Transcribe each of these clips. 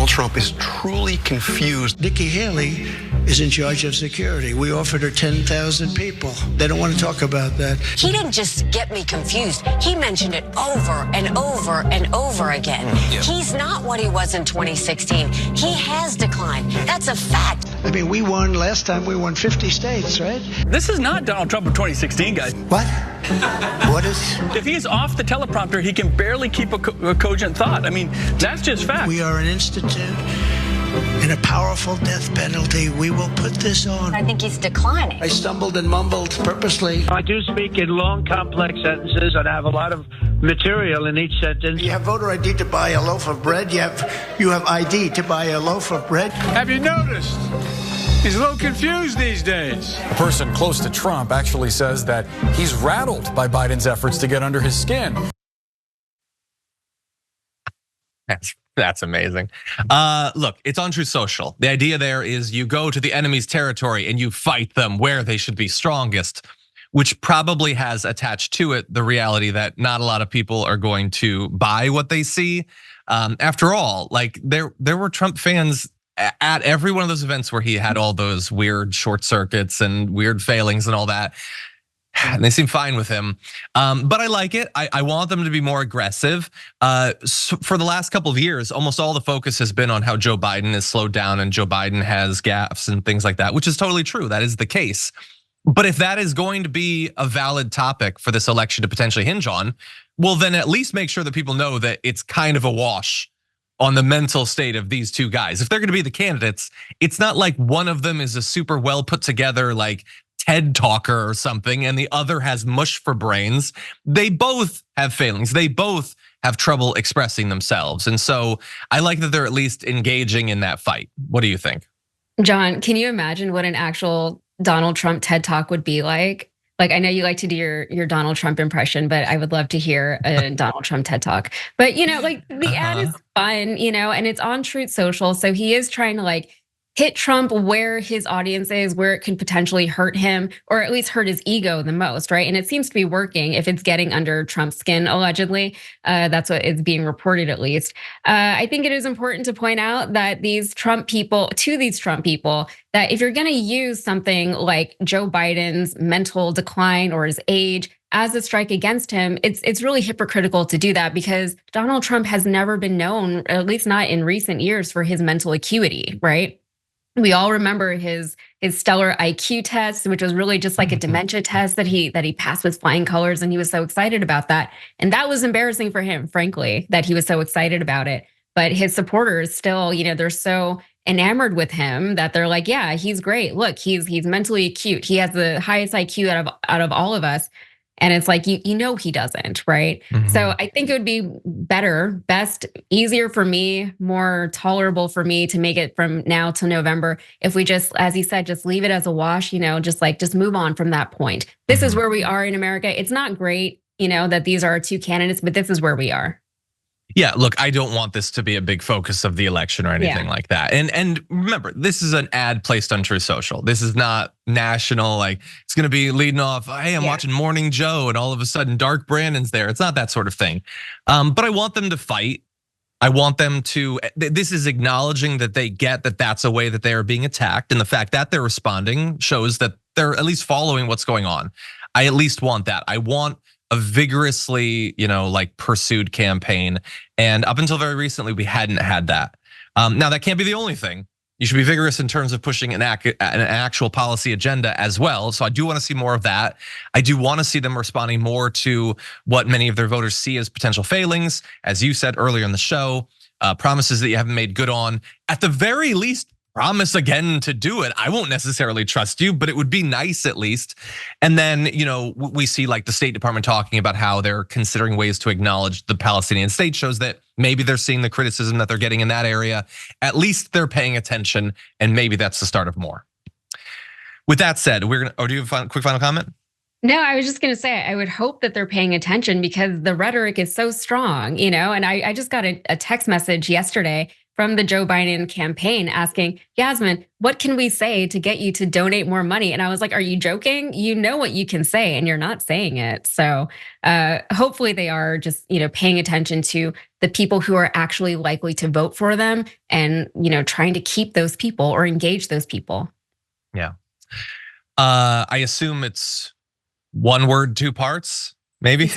Donald Trump is truly confused. Nikki Haley is in charge of security. We offered her 10,000 people. They don't want to talk about that. He didn't just get me confused. He mentioned it over and over and over again. Yep. He's not what he was in 2016. He has declined. That's a fact. I mean, we won last time. We won 50 states, right? This is not Donald Trump of 2016, guys. What? What is? If he's off the teleprompter, he can barely keep a cogent thought. I mean, that's just fact. We are an institute and a powerful death penalty. We will put this on. I think he's declining. I stumbled and mumbled purposely. I do speak in long, complex sentences, and I have a lot of material in each sentence. You have voter ID to buy a loaf of bread. You have ID to buy a loaf of bread. Have you noticed? He's a little confused these days. A person close to Trump actually says that he's rattled by Biden's efforts to get under his skin. That's amazing. Look, it's on Truth Social. The idea there is you go to the enemy's territory and you fight them where they should be strongest, which probably has attached to it the reality that not a lot of people are going to buy what they see. After all, like there were Trump fans at every one of those events where he had all those weird short circuits and weird failings and all that. And they seem fine with him, but I like it. I want them to be more aggressive. So for the last couple of years, almost all the focus has been on how Joe Biden is slowed down and Joe Biden has gaffes and things like that, which is totally true. That is the case. But if that is going to be a valid topic for this election to potentially hinge on, well, then at least make sure that people know that it's kind of a wash on the mental state of these two guys. If they're going to be the candidates, it's not like one of them is a super well put together like TED talker or something and the other has mush for brains. They both have failings. They both have trouble expressing themselves. And so I like that they're at least engaging in that fight. What do you think? John, can you imagine what an actual Donald Trump TED talk would be like? Like, I know you like to do your Donald Trump impression, but I would love to hear a Donald Trump TED talk. But like the ad is fun, and it's on Truth Social. So he is trying to like hit Trump where his audience is, where it could potentially hurt him, or at least hurt his ego the most, right? And it seems to be working if it's getting under Trump's skin, allegedly. That's what is being reported, at least. I think it is important to point out that these Trump people, that if you're gonna use something like Joe Biden's mental decline or his age as a strike against him, it's really hypocritical to do that because Donald Trump has never been known, at least not in recent years, for his mental acuity, right? We all remember his stellar IQ test, which was really just like a dementia test that he passed with flying colors, and he was so excited about that. And that was embarrassing for him, frankly, that he was so excited about it. But his supporters still, they're so enamored with him that they're like, yeah, he's great. Look, he's mentally acute. He has the highest IQ out of all of us. And it's like, he doesn't, right? Mm-hmm. So I think it would be best, easier for me, more tolerable for me to make it from now till November. If we just, as he said, just leave it as a wash, just move on from that point. This is where we are in America. It's not great, that these are our two candidates, but this is where we are. Yeah, look, I don't want this to be a big focus of the election or anything like that. And remember, this is an ad placed on Truth Social. This is not national, like it's gonna be leading off, hey, I'm watching Morning Joe and all of a sudden Dark Brandon's there. It's not that sort of thing. But I want them to fight. I want them to, this is acknowledging that they get that that's a way that they are being attacked. And the fact that they're responding shows that they're at least following what's going on. I at least want that. I want a vigorously, like pursued campaign. And up until very recently, we hadn't had that. Now that can't be the only thing. You should be vigorous in terms of pushing an actual policy agenda as well. So I do want to see more of that. I do want to see them responding more to what many of their voters see as potential failings. As you said earlier in the show, promises that you haven't made good on. At the very least, promise again to do it. I won't necessarily trust you, but it would be nice at least. And then, we see like the State Department talking about how they're considering ways to acknowledge the Palestinian state, shows that maybe they're seeing the criticism that they're getting in that area. At least they're paying attention, and maybe that's the start of more. With that said, do you have a quick final comment? No, I was just going to say, I would hope that they're paying attention because the rhetoric is so strong, and I just got a text message yesterday from the Joe Biden campaign asking, Yasmin, what can we say to get you to donate more money? And I was like, are you joking? You know what you can say and you're not saying it. So hopefully they are just, paying attention to the people who are actually likely to vote for them and, trying to keep those people or engage those people. Yeah. I assume it's one word, two parts, maybe?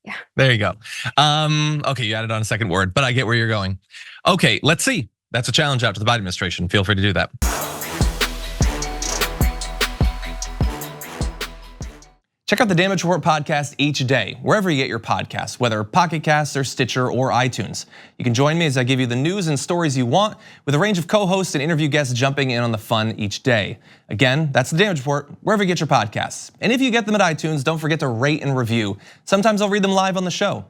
Yeah. There you go. Okay, you added on a second word, but I get where you're going. Okay, let's see. That's a challenge out to the Biden administration. Feel free to do that. Check out the Damage Report podcast each day, wherever you get your podcasts, whether Pocket Casts or Stitcher or iTunes. You can join me as I give you the news and stories you want, with a range of co-hosts and interview guests jumping in on the fun each day. Again, that's the Damage Report, wherever you get your podcasts. And if you get them at iTunes, don't forget to rate and review. Sometimes I'll read them live on the show.